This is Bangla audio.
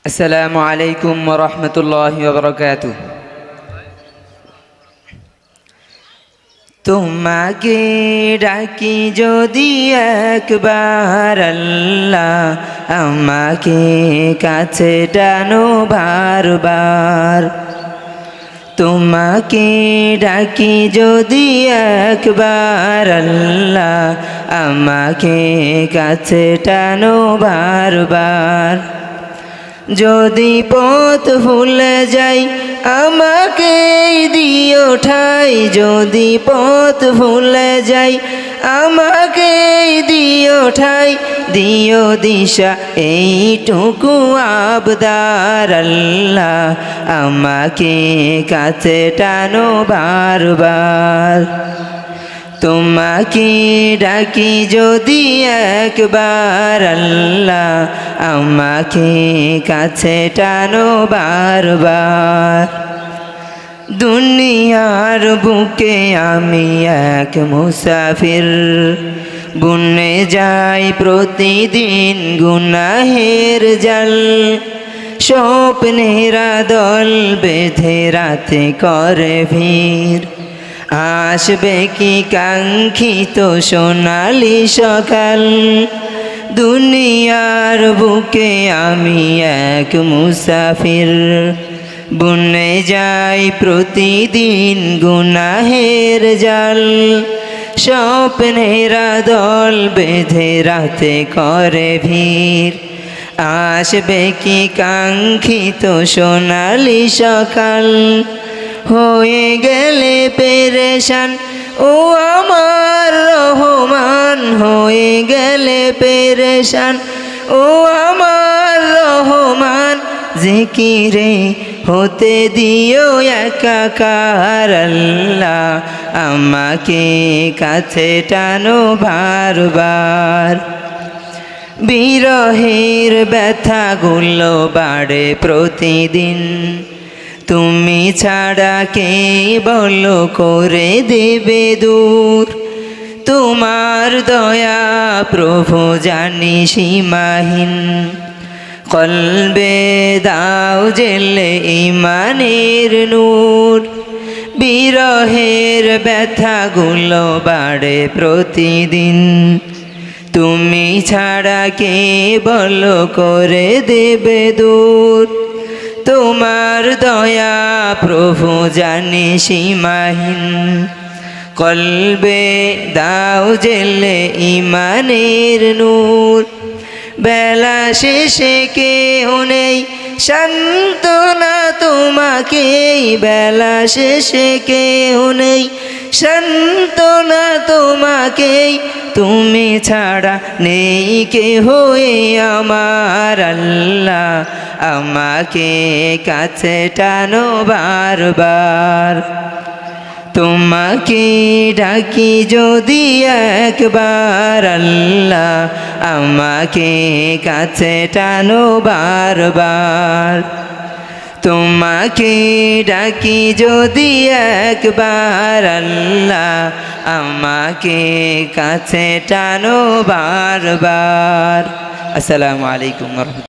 আসসালামু আলাইকুম ওয়া রাহমাতুল্লাহি ওয়া বারাকাতুহু। তোমাকে ডাকি যদি একবার আল্লাহ, আমাকে কাছে টানো বারবার। তোমাকে ডাকি যদি একবার আল্লাহ, আমাকে কাছে টানো বারবার। যদি পথ ভুলে যাই আমাকে দিও ঠাই, যদি পথ ভুলে যাই আমাকে দিও ঠাই, দিও দিশা এইটুকু আবদার আল্লাহ, আমাকে কাছে টানো বারবার। তোমাকে ডাকি যদি একবার আল্লাহ, আমাকে কাছে টানো বারবার। দুনিয়ার বুকে আমি এক মুসাফির, বুনে যাই প্রতিদিন গুনাহের জাল। স্বপ্নেরা দল বেঁধে রাতে করে ভিড়, আসবে কি কাঙ্ক্ষিত সোনালি সকাল। দুনিয়ার বুকে আমি এক মুসাফির, বুনে যাই প্রতিদিন গুনাহের জাল। স্বপ্নেরা দল বেঁধে রাতে করে ভিড়, আসবে কি কাঙ্ক্ষিত সোনালি সকাল। হয়ে গেলে পেরেশান ও আমার রহমান, হয়ে গেলে পেরেশান ও আমার রহমান। জিকিরে হতে দিও একাকার আল্লাহ, আমাকে কাছে টানো বারবার। বিরহের ব্যথাগুলো বাড়ে প্রতিদিন, তুমি ছাড়া কে বলো করে দেবে দূর। তোমার দয়া প্রভু জানি সীমাহীন, কলবে দাও জেলে ইমানের নূর। বিরহের ব্যথাগুলো বাড়ে প্রতিদিন, তুমি ছাড়া কে বলো করে দেবে দূর। তোমার দয়া প্রভু জানি সীমাহীন, কলবে দাও জেলে ইমানের নূর। বেলা শেষে কেউ নেই সান্ত্বনা তোমাকেই, বেলা শেষে কেউ নেই সান্ত্বনা তোমাকেই। তুমি ছাড়া নেই কেহ আমার আল্লাহ, আমাকে কাছে টানো বারবার। তোমাকে ডাকি যদি একবার আল্লাহ, আমাকে কাছে টানো বারবার। তোমাকে ডাকি যদি একবার আল্লাহ, আমাকে কাছে টানো বারবার। আসসালামু আলাইকুম ওয়া রাহমাতুল্লাহ।